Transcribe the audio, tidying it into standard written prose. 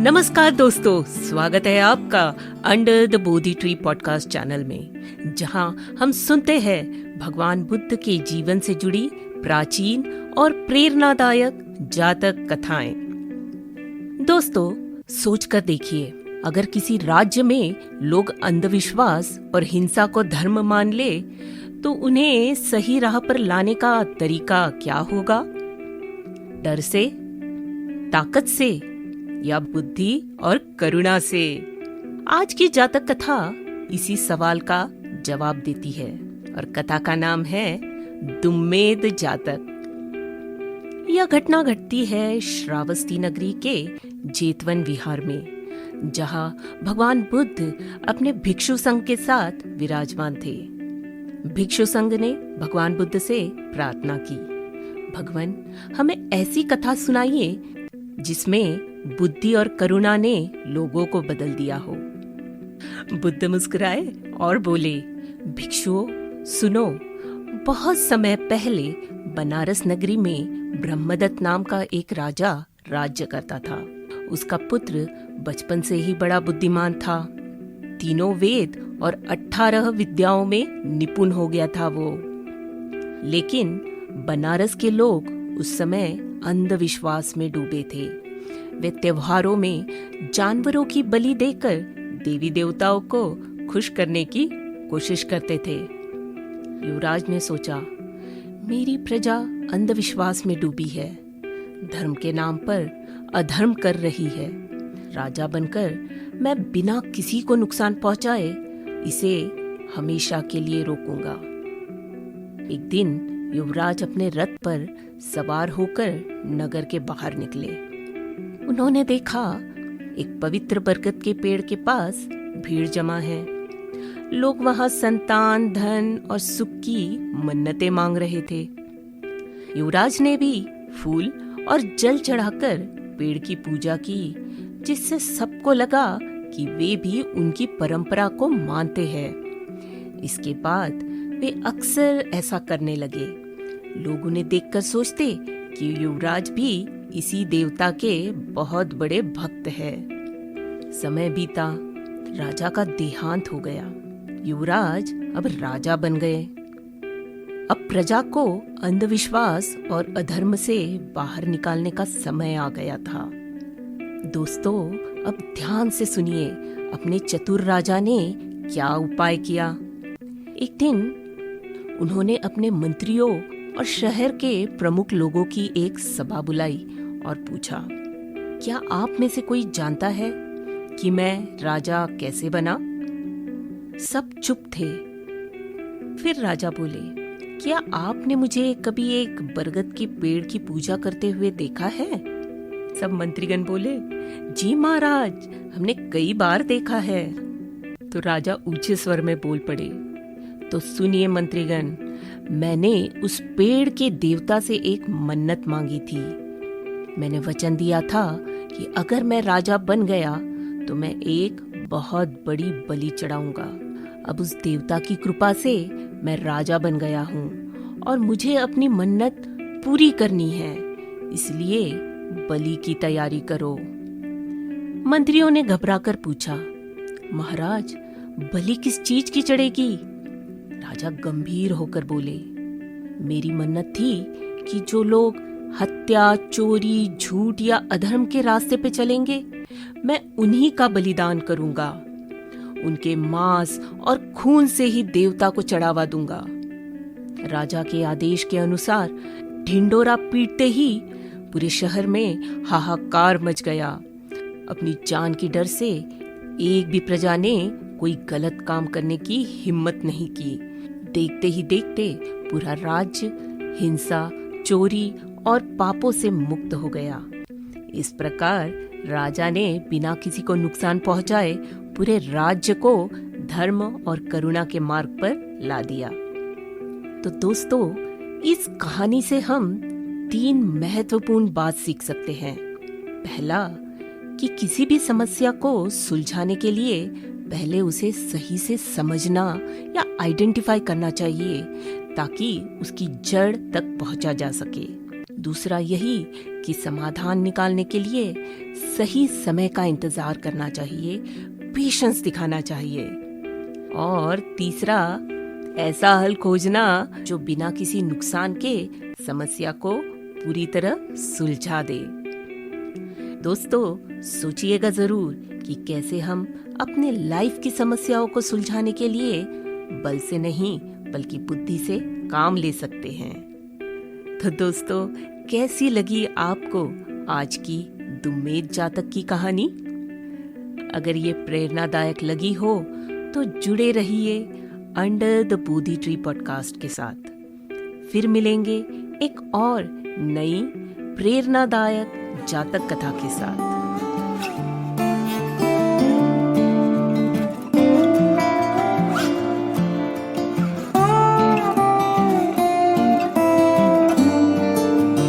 नमस्कार दोस्तों, स्वागत है आपका under the Bodhi tree podcast channel में, जहां हम सुनते हैं भगवान बुद्ध के जीवन से जुड़ी प्राचीन और प्रेरणादायक जातक कथाएं। दोस्तों, सोचकर देखिए, अगर किसी राज्य में लोग अंधविश्वास और हिंसा को धर्म मान ले तो उन्हें सही राह पर लाने का तरीका क्या होगा? डर से, ताकत से या बुद्धि और करुणा से? आज की जातक कथा इसी सवाल का जवाब देती है और कथा का नाम है दुम्मेद जातक। यह घटना घटती है श्रावस्ती नगरी के जेतवन विहार में, जहां भगवान बुद्ध अपने भिक्षु संघ के साथ विराजमान थे। भिक्षु संघ ने भगवान बुद्ध से प्रार्थना की, भगवान, हमें ऐसी कथा सुनाइए जिसमें बुद्धि और करुणा ने लोगों को बदल दिया हो। बुद्ध मुस्कुराए और बोले, भिक्षुओं, सुनो, बहुत समय पहले बनारस नगरी में ब्रह्मदत्त नाम का एक राजा राज्य करता था। उसका पुत्र बचपन से ही बड़ा बुद्धिमान था। 3 वेद और 18 विद्याओं में निपुण हो गया था वो। लेकिन बनारस के लोग उस समय अंधविश्वास में डूबे थे। वे त्योहारों में जानवरों की बलि देकर देवी देवताओं को खुश करने की कोशिश करते थे। युवराज ने सोचा, मेरी प्रजा अंधविश्वास में डूबी है, धर्म के नाम पर अधर्म कर रही है। राजा बनकर मैं बिना किसी को नुकसान पहुंचाए इसे हमेशा के लिए रोकूंगा। एक दिन युवराज अपने रथ पर सवार होकर नगर के बाहर निकले। उन्होंने देखा एक पवित्र बरगद के पेड़ के पास भीड़ जमा है। लोग वहां संतान, धन और सुख की मन्नतें मांग रहे थे। युवराज ने भी फूल और जल चढ़ाकर पेड़ की पूजा की, जिससे सबको लगा कि वे भी उनकी परंपरा को मानते हैं। इसके बाद वे अक्सर ऐसा करने लगे। लोग उन्हें देखकर सोचते कि युवराज भी इसी देवता के बहुत बड़े भक्त हैं। समय बीता, राजा का देहांत हो गया। युवराज अब राजा बन गए। अब प्रजा को अंधविश्वास और अधर्म से बाहर निकालने का समय आ गया था। दोस्तों, अब ध्यान से सुनिए, अपने चतुर राजा ने क्या उपाय किया। एक दिन उन्होंने अपने मंत्रियों और शहर के प्रमुख लोगों की एक सभा बुलाई और पूछा, क्या आप में से कोई जानता है कि मैं राजा कैसे बना? सब चुप थे। फिर राजा बोले, क्या आपने मुझे कभी एक बरगद के पेड़ की पूजा करते हुए देखा है? सब मंत्रीगण बोले, जी महाराज, हमने कई बार देखा है। तो राजा ऊंचे स्वर में बोल पड़े, तो सुनिए मंत्रीगण, मैंने उस पेड़ के देवता से एक मन्नत मांगी थी। मैंने वचन दिया था कि अगर मैं राजा बन गया तो मैं एक बहुत बड़ी बलि चढ़ाऊंगा। अब उस देवता की कृपा से मैं राजा बन गया हूँ और मुझे अपनी मन्नत पूरी करनी है, इसलिए बलि की तैयारी करो। मंत्रियों ने घबराकर पूछा, महाराज, बलि किस चीज की चढ़ेगी? राजा गंभीर होकर बोले, मेरी मन्नत थी कि जो लोग हत्या, चोरी, झूठ या अधर्म के रास्ते पे चलेंगे, मैं उन्हीं का बलिदान करूंगा। उनके मांस और खून से ही देवता को चढ़ावा दूंगा। राजा के आदेश के अनुसार ढिंडोरा पीटते ही पूरे शहर में हाहाकार मच गया। अपनी जान की डर से एक भी प्रजा ने कोई गलत काम करने की हिम्मत नहीं की। देखते ही देखते पूरा राज्य हिंसा, चोरी और पापों से मुक्त हो गया। इस प्रकार राजा ने बिना किसी को नुकसान पहुंचाए पूरे राज्य को धर्म और करुणा के मार्ग पर ला दिया। तो दोस्तों, इस कहानी से हम 3 महत्वपूर्ण बात सीख सकते हैं। पहला, कि किसी भी समस्या को सुलझाने के लिए पहले उसे सही से समझना या आइडेंटिफाई करना चाहिए, ताकि उसकी जड़ तक पहुंचा जा सके। दूसरा यही कि समाधान निकालने के लिए सही समय का इंतजार करना चाहिए, पेशेंस दिखाना चाहिए। और तीसरा, ऐसा हल खोजना जो बिना किसी नुकसान के समस्या को पूरी तरह सुलझा दे। दोस्तों, सोचिएगा जरूर कि कैसे हम अपने लाइफ की समस्याओं को सुलझाने के लिए बल से नहीं बल्कि बुद्धि से काम ले सकते हैं। तो दोस्तों, कैसी लगी आपको आज की दुम्मेद जातक की कहानी? अगर ये प्रेरणादायक लगी हो तो जुड़े रहिए under the Bodhi tree podcast के साथ। फिर मिलेंगे एक और नई प्रेरणादायक जातक कथा के साथ।